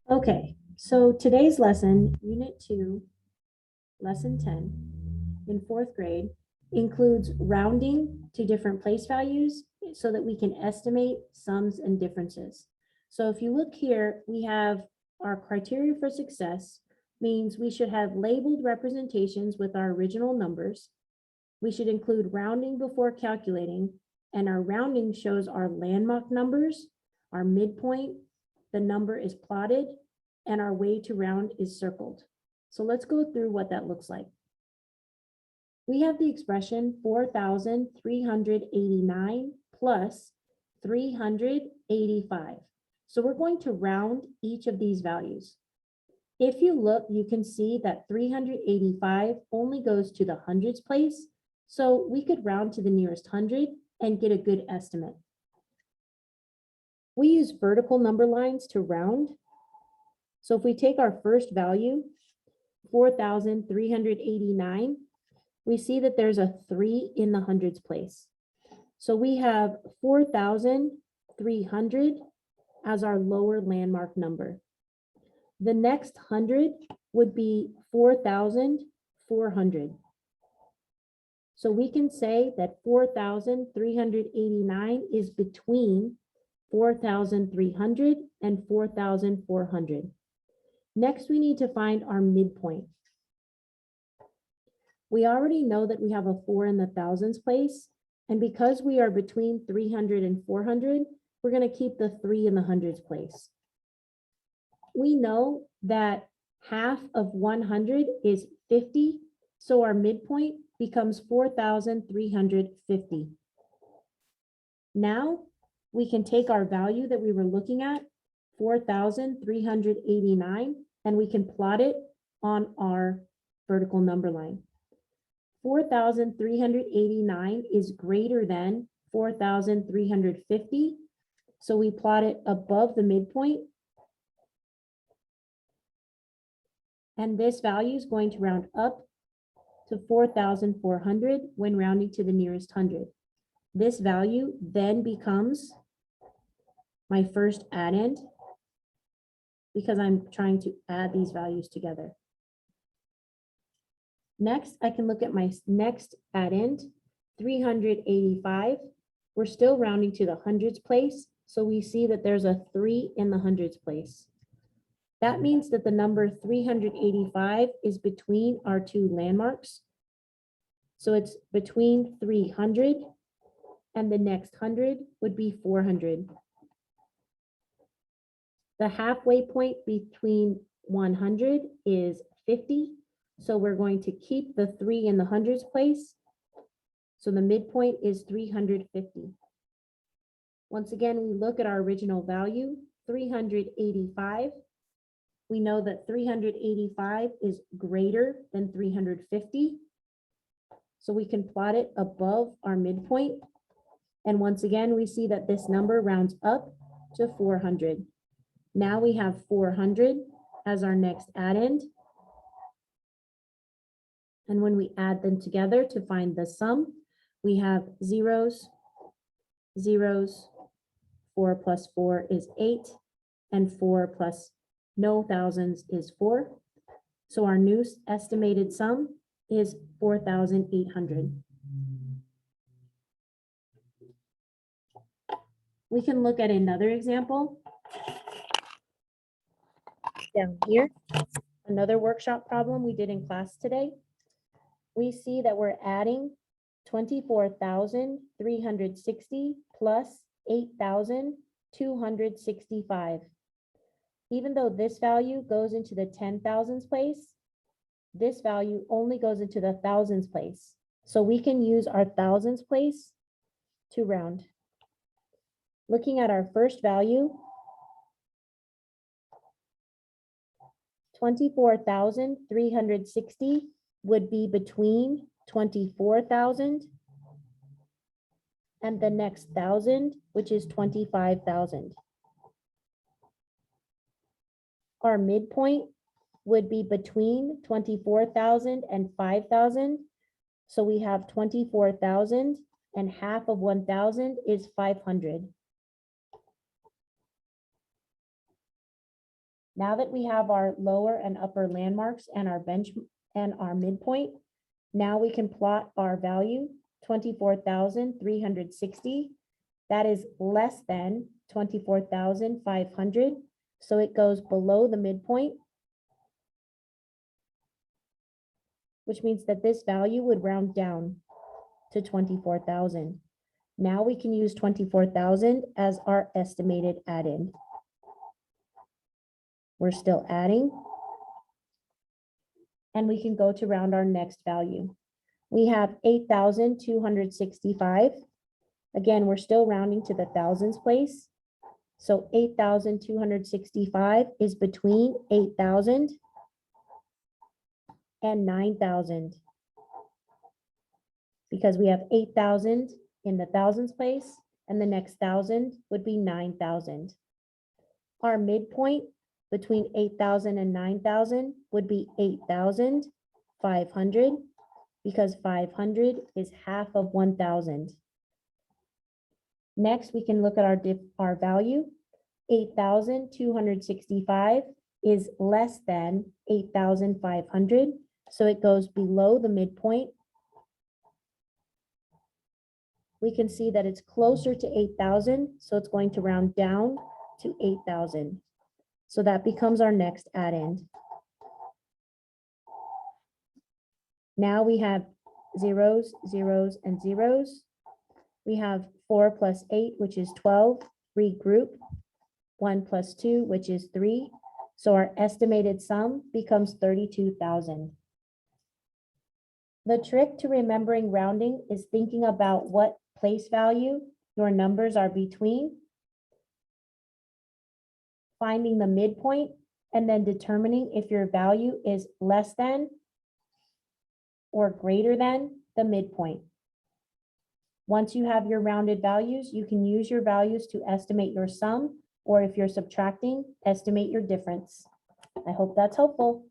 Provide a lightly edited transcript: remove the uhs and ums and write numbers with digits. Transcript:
Okay, so today's lesson, Unit 2, Lesson 10, in fourth grade, includes rounding to different place values so that we can estimate sums and differences. So if you look here, we have our criteria for success means we should have labeled representations with our original numbers. We should include rounding before calculating, and our rounding shows our landmark numbers, our midpoint, the number is plotted, and our way to round is circled. So let's go through what that looks like. We have the expression 4,389 plus 385. So we're going to round each of these values. If you look, you can see that 385 only goes to the hundreds place. So we could round to the nearest hundred and get a good estimate. We use vertical number lines to round. So if we take our first value, 4,389, we see that there's a 3 in the hundreds place. So we have 4,300 as our lower landmark number. The next 100 would be 4,400. So we can say that 4,389 is between 4,300 and 4,400. Next, we need to find our midpoint. We already know that we have a 4 in the thousands place, and because we are between 300 and 400, we're going to keep the 3 in the hundreds place. We know that half of 100 is 50, so our midpoint becomes 4,350. Now, we can take our value that we were looking at, 4,389, and we can plot it on our vertical number line. 4,389 is greater than 4,350, so we plot it above the midpoint. And this value is going to round up to 4,400 when rounding to the nearest hundred. This value then becomes my first addend because I'm trying to add these values together. Next, I can look at my next addend, 385. We're still rounding to the hundreds place, so we see that there's a 3 in the hundreds place. That means that the number 385 is between our two landmarks. So it's between 300 and the next 100 would be 400. The halfway point between 100 is 50. So we're going to keep the 3 in the hundreds place. So the midpoint is 350. Once again, we look at our original value, 385. We know that 385 is greater than 350. So we can plot it above our midpoint. And once again, we see that this number rounds up to 400. Now we have 400 as our next addend. And when we add them together to find the sum, we have zeros, zeros, 4 plus 4 is 8, and 4 plus no thousands is 4. So our new estimated sum is 4,800. We can look at another example down here. Another workshop problem we did in class today. We see that we're adding 24,360 plus 8,265. Even though this value goes into the 10,000s place, this value only goes into the thousands place. So we can use our thousands place to round. Looking at our first value, 24,360 would be between 24,000 and the next 1,000, which is 25,000. Our midpoint would be between 24,000 and 5,000. So we have 24,000 and half of 1,000 is 500. Now that we have our lower and upper landmarks and our bench and our midpoint, now we can plot our value, 24,360. That is less than 24,500. So it goes below the midpoint, which means that this value would round down to 24,000. Now we can use 24,000 as our estimated add-in. We're still adding. And we can go to round our next value. We have 8,265. Again, we're still rounding to the thousands place. So 8,265 is between 8,000 and 9,000. Because we have 8,000 in the thousands place, and the next 1,000 would be 9,000. Our midpoint between 8,000 and 9,000 would be 8,500, because 500 is half of 1,000. Next, we can look at our value. 8,265 is less than 8,500, so it goes below the midpoint. We can see that it's closer to 8,000, so it's going to round down to 8,000. So that becomes our next add-in. Now we have zeros, zeros, and zeros. We have 4 plus 8, which is 12, regroup. 1 plus 2, which is 3. So our estimated sum becomes 32,000. The trick to remembering rounding is thinking about what place value your numbers are between, finding the midpoint, and then determining if your value is less than or greater than the midpoint. Once you have your rounded values, you can use your values to estimate your sum, or if you're subtracting, estimate your difference. I hope that's helpful.